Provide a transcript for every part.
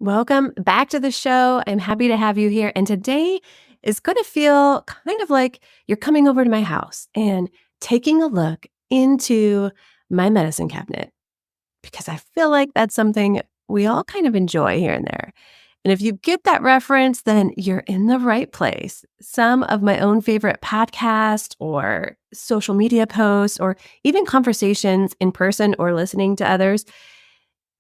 Welcome back to the show. I'm happy to have you here. And today is going to feel kind of like you're coming over to my house and taking a look into my medicine cabinet because I feel like that's something we all kind of enjoy here and there. And if you get that reference, then you're in the right place. Some of my own favorite podcasts or social media posts or even conversations in person or listening to others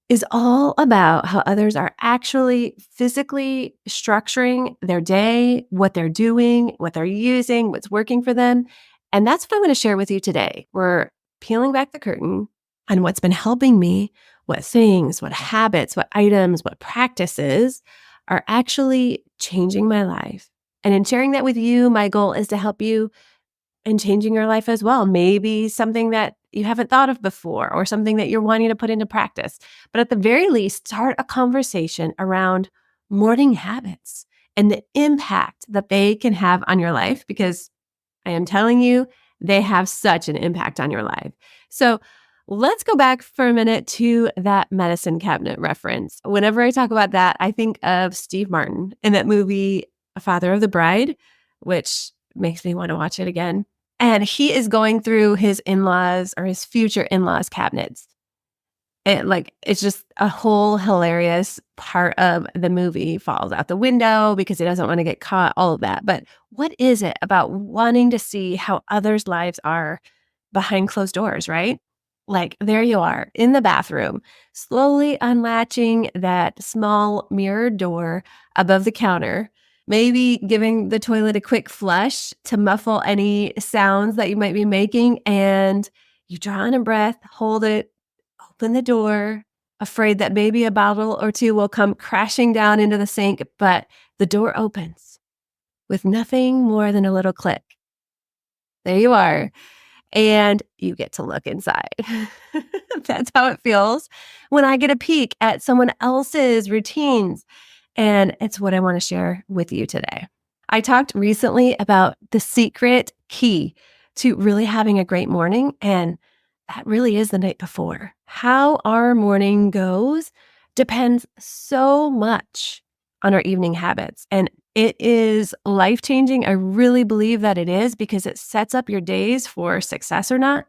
is all about how others are actually physically structuring their day, what they're doing, what they're using, what's working for them. And that's what I'm going to share with you today. We're peeling back the curtain on what's been helping me, what things, what habits, what items, what practices are actually changing my life. And in sharing that with you, my goal is to help you and changing your life as well. Maybe something that you haven't thought of before or something that you're wanting to put into practice. But at the very least, start a conversation around morning habits and the impact that they can have on your life because I am telling you, they have such an impact on your life. So let's go back for a minute to that medicine cabinet reference. Whenever I talk about that, I think of Steve Martin in that movie, Father of the Bride, which makes me want to watch it again. And he is going through his in-laws or his future in-laws cabinets. It's just a whole hilarious part of the movie. He falls out the window because he doesn't want to get caught, all of that. But what is it about wanting to see how others' lives are behind closed doors, right? Like there you are in the bathroom, slowly unlatching that small mirrored door above the counter, maybe giving the toilet a quick flush to muffle any sounds that you might be making. And you draw in a breath, hold it, open the door, afraid that maybe a bottle or two will come crashing down into the sink, but the door opens with nothing more than a little click. There you are. And you get to look inside. That's how it feels when I get a peek at someone else's routines. And it's what I want to share with you today. I talked recently about the secret key to really having a great morning. And that really is the night before. How our morning goes depends so much on our evening habits. And it is life-changing. I really believe that it is because it sets up your days for success or not.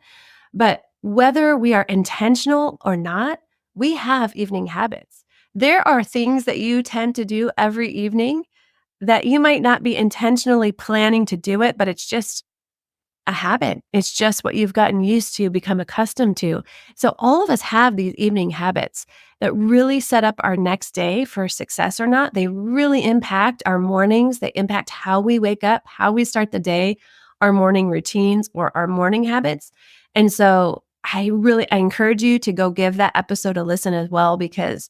But whether we are intentional or not, we have evening habits. There are things that you tend to do every evening that you might not be intentionally planning to do it, but it's just a habit. It's just what you've gotten used to, become accustomed to. So all of us have these evening habits that really set up our next day for success or not. They really impact our mornings. They impact how we wake up, how we start the day, our morning routines or our morning habits. And so I encourage you to go give that episode a listen as well, because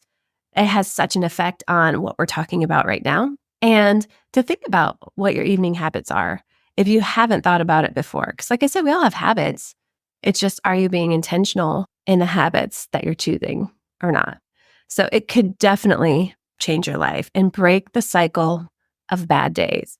it has such an effect on what we're talking about right now. And to think about what your evening habits are if you haven't thought about it before. Because like I said, we all have habits. It's just, are you being intentional in the habits that you're choosing or not? So it could definitely change your life and break the cycle of bad days.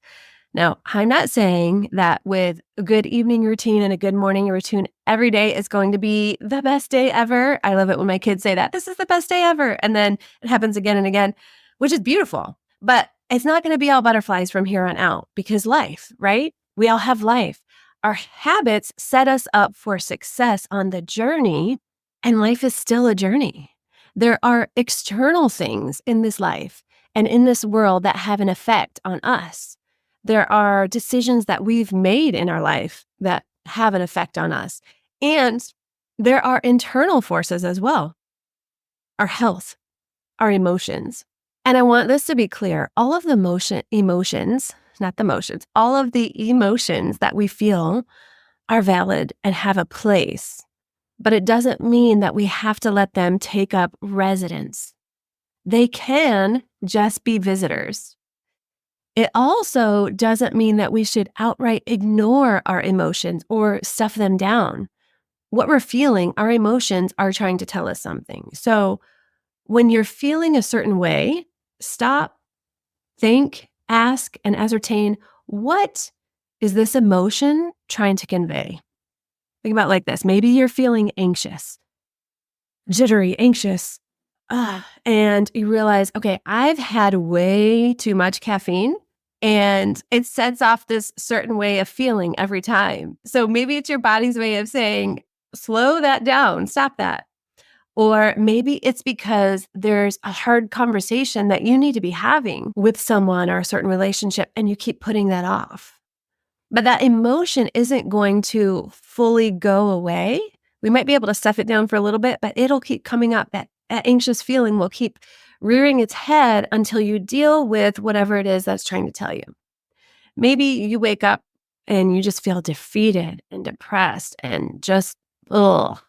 Now, I'm not saying that with a good evening routine and a good morning routine, every day is going to be the best day ever. I love it when my kids say that, this is the best day ever. And then it happens again and again, which is beautiful. But it's not going to be all butterflies from here on out because life, right? We all have life. Our habits set us up for success on the journey, and life is still a journey. There are external things in this life and in this world that have an effect on us. There are decisions that we've made in our life that have an effect on us. And there are internal forces as well. Our health, our emotions. And I want this to be clear. All of the emotions, not the motions, all of the emotions that we feel are valid and have a place. But it doesn't mean that we have to let them take up residence. They can just be visitors. It also doesn't mean that we should outright ignore our emotions or stuff them down. What we're feeling, our emotions are trying to tell us something. So when you're feeling a certain way, stop, think, ask, and ascertain, what is this emotion trying to convey? Think about it like this. Maybe you're feeling anxious, jittery, anxious. and you realize, okay, I've had way too much caffeine and it sets off this certain way of feeling every time. So maybe it's your body's way of saying, slow that down, stop that. Or maybe it's because there's a hard conversation that you need to be having with someone or a certain relationship and you keep putting that off. But that emotion isn't going to fully go away. We might be able to stuff it down for a little bit, but it'll keep coming up. That anxious feeling will keep rearing its head until you deal with whatever it is that's trying to tell you. Maybe you wake up and you just feel defeated and depressed and just, ugh.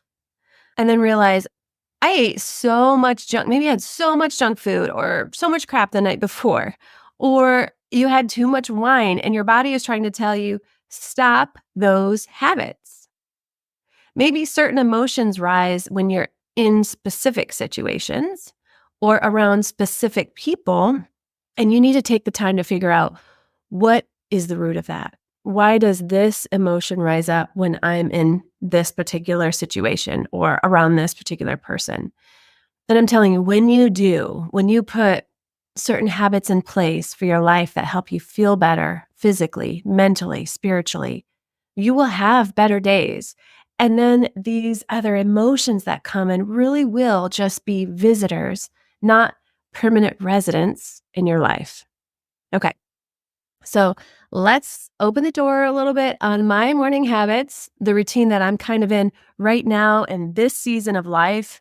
And then realize, I ate so much junk. Maybe I had so much junk food or so much crap the night before, or you had too much wine and your body is trying to tell you, stop those habits. Maybe certain emotions rise when you're in specific situations or around specific people, and you need to take the time to figure out what is the root of that. Why does this emotion rise up when I'm in this particular situation or around this particular person? And I'm telling you, when you put certain habits in place for your life that help you feel better physically, mentally, spiritually, you will have better days. And then these other emotions that come in really will just be visitors, not permanent residents in your life. Okay. So let's open the door a little bit on my morning habits, the routine that I'm kind of in right now in this season of life,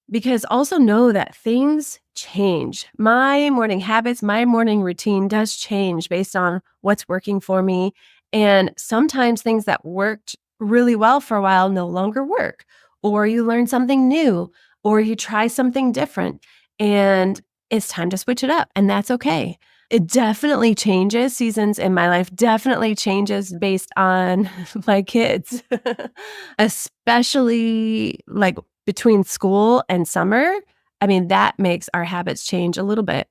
because also know that things change. My morning habits, my morning routine does change based on what's working for me. And sometimes things that worked really well for a while no longer work, or you learn something new, or you try something different, and it's time to switch it up. And that's okay. It definitely changes. Seasons in my life definitely changes based on my kids, especially like between school and summer. I mean, that makes our habits change a little bit.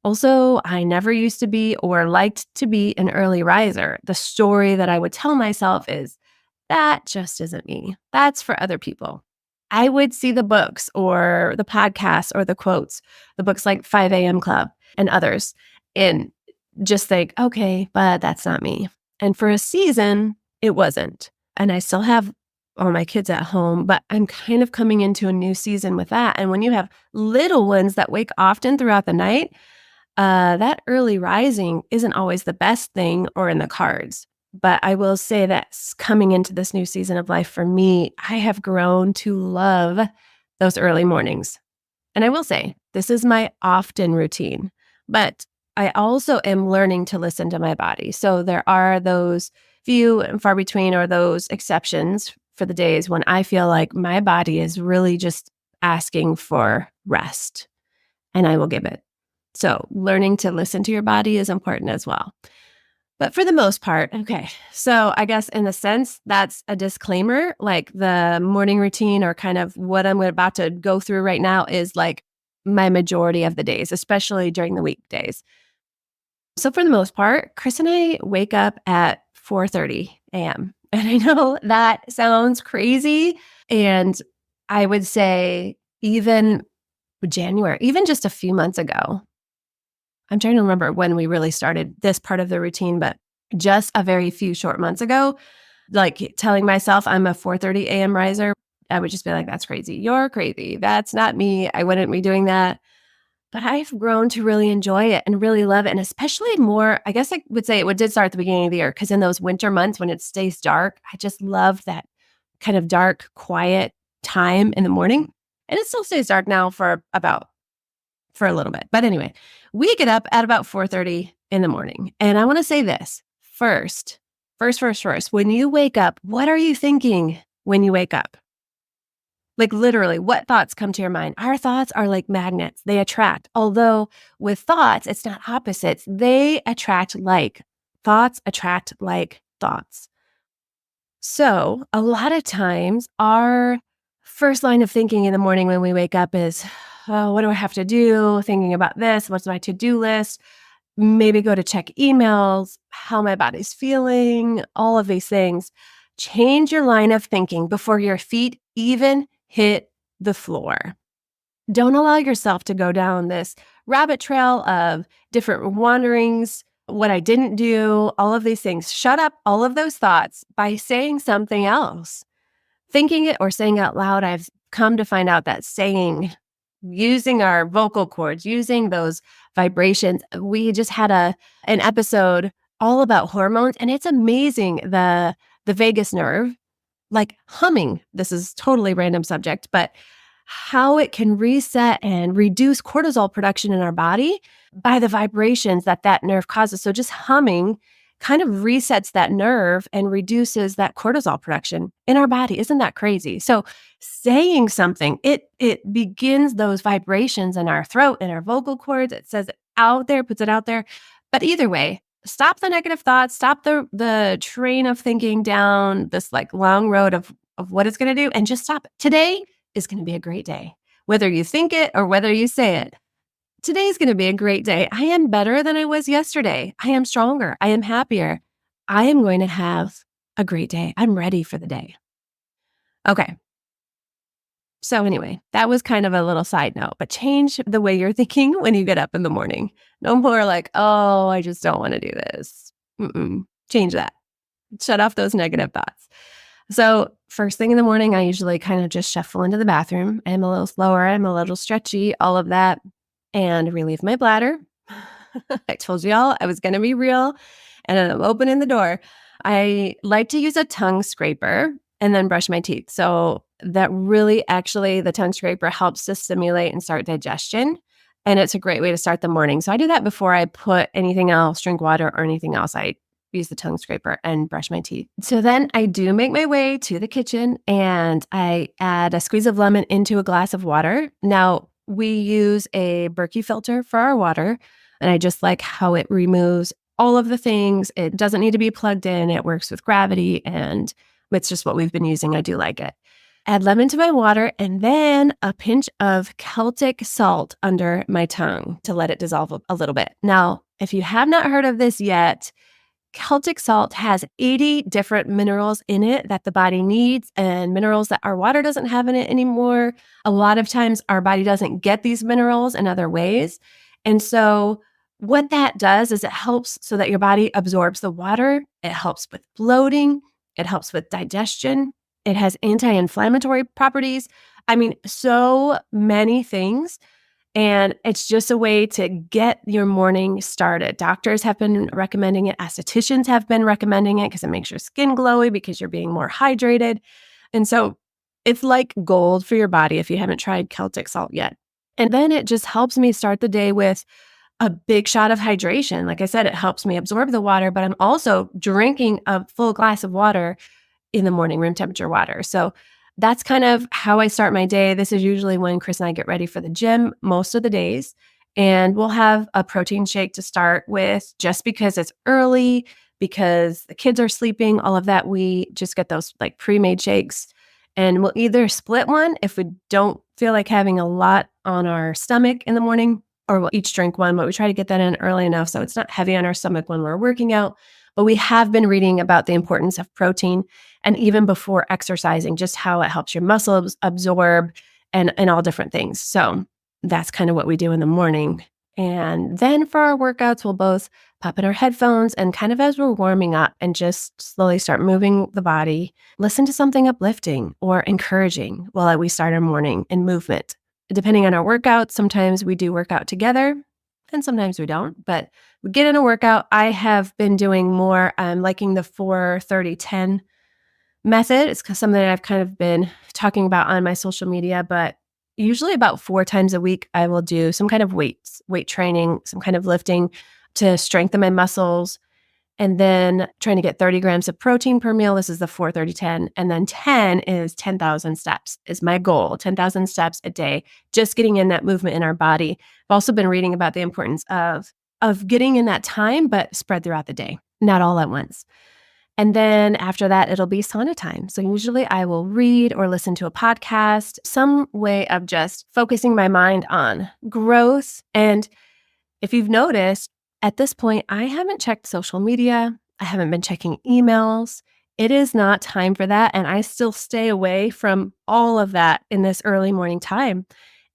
Also, I never used to be or liked to be an early riser. The story that I would tell myself is, that just isn't me. That's for other people. I would see the books or the podcasts or the quotes, the books like 5 a.m. Club and others, and just think, okay, but that's not me. And for a season, it wasn't. And I still have all my kids at home, but I'm kind of coming into a new season with that. And when you have little ones that wake often throughout the night, that early rising isn't always the best thing or in the cards. But I will say that coming into this new season of life for me, I have grown to love those early mornings. And I will say, this is my often routine, but I also am learning to listen to my body. So there are those few and far between, or those exceptions for the days when I feel like my body is really just asking for rest, and I will give it. So learning to listen to your body is important as well. But for the most part, okay, so I guess in a sense, that's a disclaimer. Like the morning routine or kind of what I'm about to go through right now is like my majority of the days, especially during the weekdays. So for the most part, Chris and I wake up at 4:30 a.m. And I know that sounds crazy. And I would say even January, even just a few months ago, I'm trying to remember when we really started this part of the routine, but just a very few short months ago, like telling myself I'm a 4:30 a.m. riser, I would just be like, that's crazy. You're crazy. That's not me. I wouldn't be doing that. But I've grown to really enjoy it and really love it. And especially more, I guess I would say did start at the beginning of the year, because in those winter months when it stays dark, I just love that kind of dark, quiet time in the morning. And it still stays dark now for a little bit. But anyway, we get up at about 4:30 in the morning. And I want to say this first, when you wake up, what are you thinking when you wake up? Like literally, what thoughts come to your mind? Our thoughts are like magnets. They attract. Although with thoughts, it's not opposites. They attract like. Thoughts attract like thoughts. So a lot of times our first line of thinking in the morning when we wake up is, oh, what do I have to do? Thinking about this. What's my to-do list? Maybe go to check emails, how my body's feeling, all of these things. Change your line of thinking before your feet even hit the floor. Don't allow yourself to go down this rabbit trail of different wanderings, what I didn't do, all of these things. Shut up all of those thoughts by saying something else. Thinking it or saying out loud, I've come to find out that saying, using our vocal cords, using those vibrations. We just had an episode all about hormones, and it's amazing the vagus nerve, like humming. This is totally random subject, but how it can reset and reduce cortisol production in our body by the vibrations that that nerve causes. So just humming kind of resets that nerve and reduces that cortisol production in our body. Isn't that crazy? So saying something, it begins those vibrations in our throat and our vocal cords. It says it out there, puts it out there. But either way, stop the negative thoughts, stop the train of thinking down this like long road of what it's going to do, and just stop it. Today is going to be a great day. Whether you think it or whether you say it, today's going to be a great day. I am better than I was yesterday. I am stronger. I am happier. I am going to have a great day. I'm ready for the day. Okay. So anyway, that was kind of a little side note, but change the way you're thinking when you get up in the morning. No more like, oh, I just don't want to do this. Change that. Shut off those negative thoughts. So first thing in the morning, I usually kind of just shuffle into the bathroom. I'm a little slower. I'm a little stretchy, all of that, and relieve my bladder. I told y'all I was going to be real, and I'm opening the door. I like to use a tongue scraper and then brush my teeth. So that really actually, the tongue scraper helps to stimulate and start digestion. And it's a great way to start the morning. So I do that before I put anything else, drink water or anything else. I use the tongue scraper and brush my teeth. So then I do make my way to the kitchen and I add a squeeze of lemon into a glass of water. Now, we use a Berkey filter for our water, and I just like how it removes all of the things. It doesn't need to be plugged in. It works with gravity, and it's just what we've been using. I do like it. Add lemon to my water, and then a pinch of Celtic salt under my tongue to let it dissolve a little bit. Now, if you have not heard of this yet, Celtic salt has 80 different minerals in it that the body needs, and minerals that our water doesn't have in it anymore. A lot of times our body doesn't get these minerals in other ways. And so what that does is it helps so that your body absorbs the water. It helps with bloating. It helps with digestion. It has anti-inflammatory properties. I mean, so many things. And it's just a way to get your morning started. Doctors have been recommending it. Estheticians have been recommending it because it makes your skin glowy because you're being more hydrated. And so it's like gold for your body if you haven't tried Celtic salt yet. And then it just helps me start the day with a big shot of hydration. Like I said, it helps me absorb the water, but I'm also drinking a full glass of water in the morning, room temperature water. So that's kind of how I start my day. This is usually when Chris and I get ready for the gym most of the days. And we'll have a protein shake to start with just because it's early, because the kids are sleeping, all of that. We just get those like pre-made shakes. And we'll either split one if we don't feel like having a lot on our stomach in the morning, or we'll each drink one, but we try to get that in early enough so it's not heavy on our stomach when we're working out. But we have been reading about the importance of protein, and even before exercising, just how it helps your muscles absorb and all different things. So that's kind of what we do in the morning. And then for our workouts, we'll both pop in our headphones and kind of as we're warming up and just slowly start moving the body, listen to something uplifting or encouraging while we start our morning in movement. Depending on our workout, sometimes we do work out together and sometimes we don't, but we get in a workout. I have been doing more, liking the 4-30-10 method. It's something that I've kind of been talking about on my social media, but usually about 4 times a week, I will do some kind of weight training, some kind of lifting to strengthen my muscles. And then trying to get 30 grams of protein per meal. This is the 4-30-10. And then 10 is 10,000 steps is my goal, 10,000 steps a day, just getting in that movement in our body. I've also been reading about the importance of getting in that time, but spread throughout the day, not all at once. And then after that, it'll be sauna time. So usually I will read or listen to a podcast, some way of just focusing my mind on growth. And if you've noticed, at this point, I haven't checked social media. I haven't been checking emails. It is not time for that. And I still stay away from all of that in this early morning time.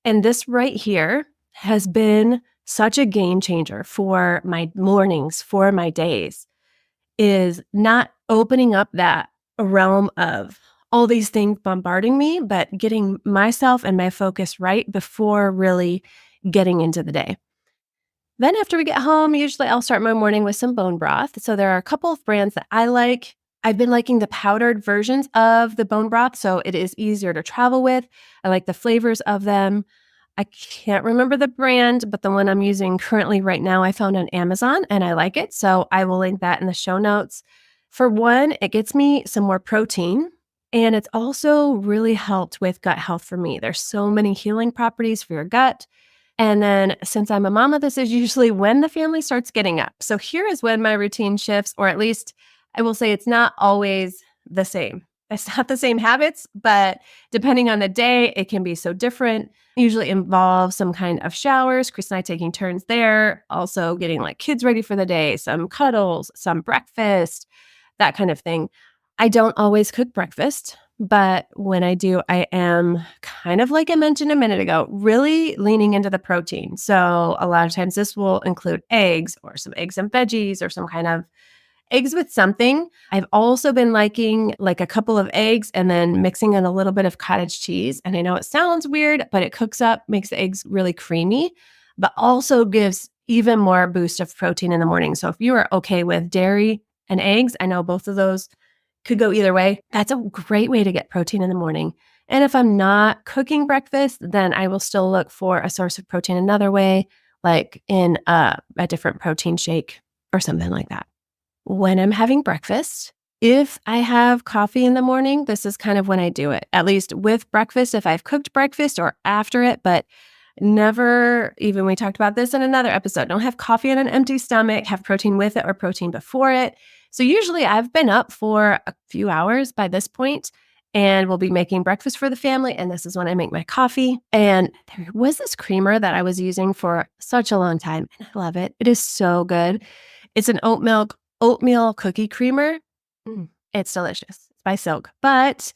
And this right here has been such a game changer for my mornings, for my days, is not opening up that realm of all these things bombarding me, but getting myself and my focus right before really getting into the day. Then after we get home, usually I'll start my morning with some bone broth. So there are a couple of brands that I like. I've been liking the powdered versions of the bone broth, so it is easier to travel with. I like the flavors of them. I can't remember the brand, but the one I'm using currently right now, I found on Amazon and I like it. So I will link that in the show notes. For one, it gets me some more protein and it's also really helped with gut health for me. There's so many healing properties for your gut. And then since I'm a mama, this is usually when the family starts getting up. So here is when my routine shifts, or at least I will say it's not always the same. It's not the same habits, but depending on the day, it can be so different. Usually involves some kind of showers, Chris and I taking turns there, also getting like kids ready for the day, some cuddles, some breakfast, that kind of thing. I don't always cook breakfast, but when I do, I am kind of like I mentioned a minute ago, really leaning into the protein. So a lot of times this will include eggs or some eggs and veggies or some kind of eggs with something. I've also been liking like a couple of eggs and then mixing in a little bit of cottage cheese. And I know it sounds weird, but it cooks up, makes the eggs really creamy, but also gives even more boost of protein in the morning. So if you are okay with dairy and eggs, I know both of those could go either way. That's a great way to get protein in the morning. And if I'm not cooking breakfast, then I will still look for a source of protein another way, like in a different protein shake or something like that. When I'm having breakfast, if I have coffee in the morning, this is kind of when I do it, at least with breakfast, if I've cooked breakfast or after it, but never, even we talked about this in another episode, don't have coffee on an empty stomach, have protein with it or protein before it. So usually I've been up for a few hours by this point and we'll be making breakfast for the family. And this is when I make my coffee. And there was this creamer that I was using for such a long time and I love it. It is so good. It's an oatmeal cookie creamer. It's delicious. It's by Silk, but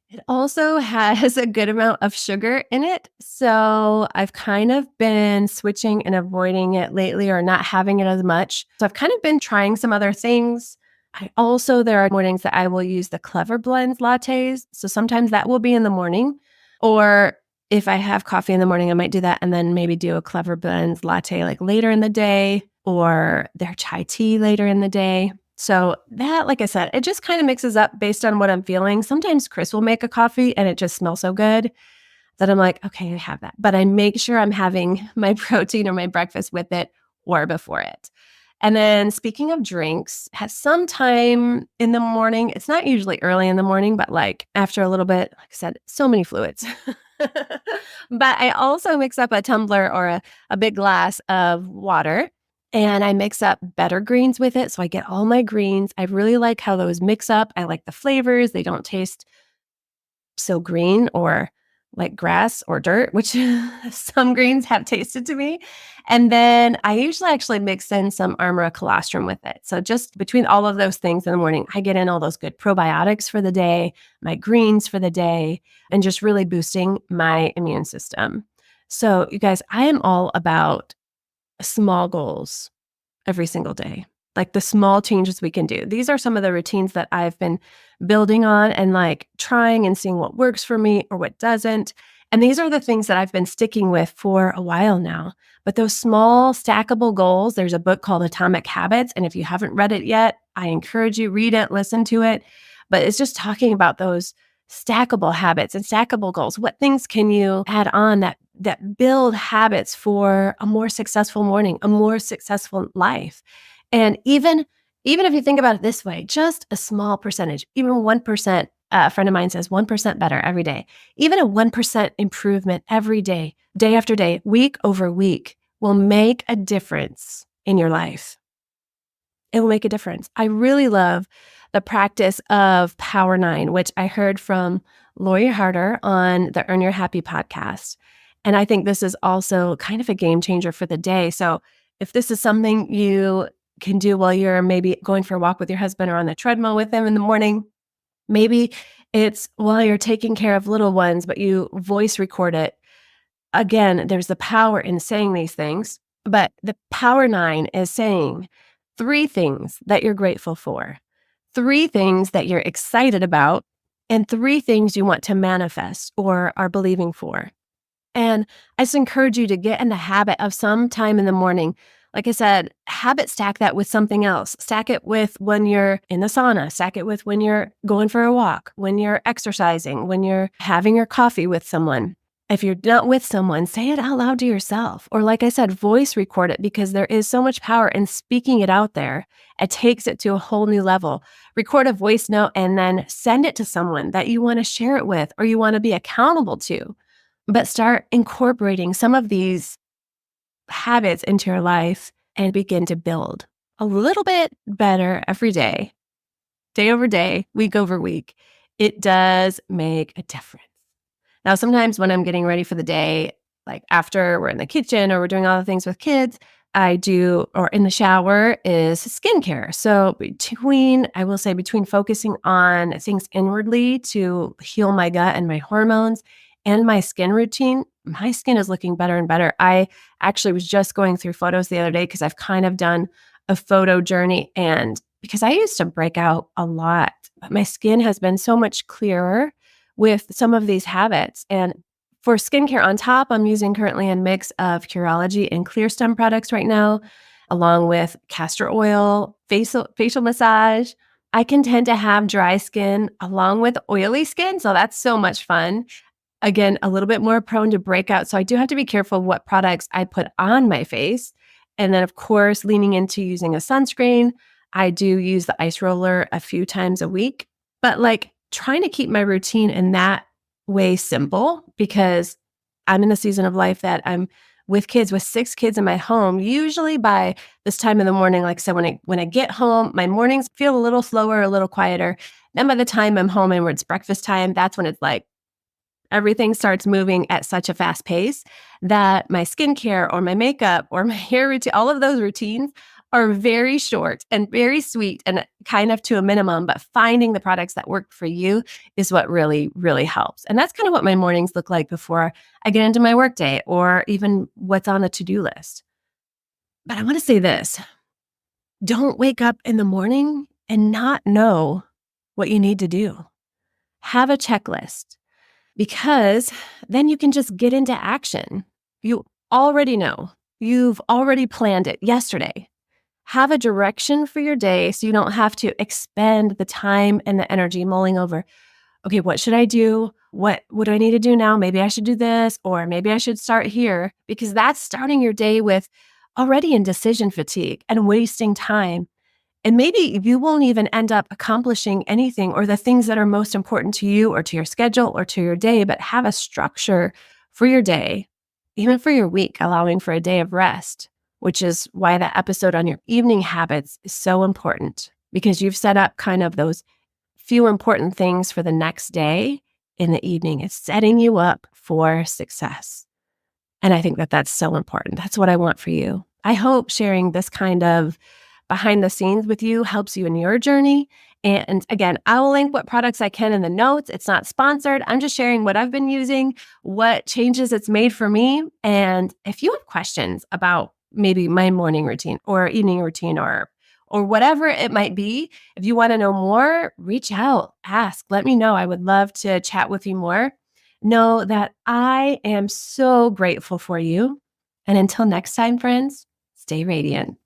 it also has a good amount of sugar in it. So I've kind of been switching and avoiding it lately or not having it as much. So I've kind of been trying some other things. There are mornings that I will use the Clever Blends lattes. So sometimes that will be in the morning. Or if I have coffee in the morning, I might do that and then maybe do a Clever Blends latte like later in the day or their chai tea later in the day. So that, like I said, it just kind of mixes up based on what I'm feeling. Sometimes Chris will make a coffee and it just smells so good that I'm like, okay, I have that. But I make sure I'm having my protein or my breakfast with it or before it. And then speaking of drinks, at some time in the morning, it's not usually early in the morning, but like after a little bit, like I said, so many fluids. But I also mix up a tumbler or a big glass of water and I mix up better greens with it. So I get all my greens. I really like how those mix up. I like the flavors. They don't taste so green or like grass or dirt, which some greens have tasted to me. And then I usually actually mix in some Armora colostrum with it. So just between all of those things in the morning, I get in all those good probiotics for the day, my greens for the day, and just really boosting my immune system. So you guys, I am all about small goals every single day, like the small changes we can do. These are some of the routines that I've been building on and like trying and seeing what works for me or what doesn't. And these are the things that I've been sticking with for a while now. But those small stackable goals, there's a book called Atomic Habits. And if you haven't read it yet, I encourage you, read it, listen to it. But it's just talking about those stackable habits and stackable goals. What things can you add on that build habits for a more successful morning, a more successful life? And even if you think about it this way, just a small percentage, even 1%, a friend of mine says 1% better every day, even a 1% improvement every day, day after day, week over week will make a difference in your life. It will make a difference. I really love the practice of Power 9, which I heard from Lori Harder on the Earn Your Happy podcast. And I think this is also kind of a game changer for the day. So if this is something you can do while you're maybe going for a walk with your husband or on the treadmill with him in the morning, maybe it's while you're taking care of little ones, but you voice record it again, there's the power in saying these things, but the power 9 is saying 3 things that you're grateful for, 3 things that you're excited about, and 3 things you want to manifest or are believing for. And I just encourage you to get in the habit of some time in the morning. Like I said, habit stack that with something else. Stack it with when you're in the sauna, stack it with when you're going for a walk, when you're exercising, when you're having your coffee with someone. If you're not with someone, say it out loud to yourself. Or like I said, voice record it, because there is so much power in speaking it out there. It takes it to a whole new level. Record a voice note and then send it to someone that you want to share it with or you want to be accountable to. But start incorporating some of these habits into your life and begin to build a little bit better every day over day, week over week. It does make a difference. Now, sometimes when I'm getting ready for the day, like after we're in the kitchen or we're doing all the things with kids, I do, or in the shower, is skincare. So I will say between focusing on things inwardly to heal my gut and my hormones and my skin routine, my skin is looking better and better. I actually was just going through photos the other day because I've kind of done a photo journey, and because I used to break out a lot, but my skin has been so much clearer with some of these habits. And for skincare on top, I'm using currently a mix of Curology and Clear Stem products right now, along with castor oil, facial massage. I can tend to have dry skin along with oily skin, so that's so much fun. Again, a little bit more prone to breakout, so I do have to be careful what products I put on my face. And then, of course, leaning into using a sunscreen. I do use the ice roller a few times a week, but like trying to keep my routine in that way simple, because I'm in a season of life that I'm with kids, with 6 kids in my home. Usually by this time in the morning, like I said, when I get home, my mornings feel a little slower, a little quieter. Then by the time I'm home and it's breakfast time, that's when it's like everything starts moving at such a fast pace that my skincare or my makeup or my hair routine, all of those routines are very short and very sweet and kind of to a minimum, but finding the products that work for you is what really, really helps. And that's kind of what my mornings look like before I get into my workday or even what's on the to-do list. But I want to say this, don't wake up in the morning and not know what you need to do. Have a checklist, because then you can just get into action. You already know. You've already planned it yesterday. Have a direction for your day so you don't have to expend the time and the energy mulling over, okay, what should I do? What do I need to do now? Maybe I should do this, or maybe I should start here, because that's starting your day with already indecision fatigue and wasting time. And maybe you won't even end up accomplishing anything or the things that are most important to you or to your schedule or to your day, but have a structure for your day, even for your week, allowing for a day of rest, which is why that episode on your evening habits is so important, because you've set up kind of those few important things for the next day in the evening. It's setting you up for success. And I think that that's so important. That's what I want for you. I hope sharing this kind of behind the scenes with you helps you in your journey. And again, I will link what products I can in the notes. It's not sponsored. I'm just sharing what I've been using, what changes it's made for me. And if you have questions about maybe my morning routine or evening routine or whatever it might be, if you want to know more, reach out, ask, let me know. I would love to chat with you more. Know that I am so grateful for you. And until next time, friends, stay radiant.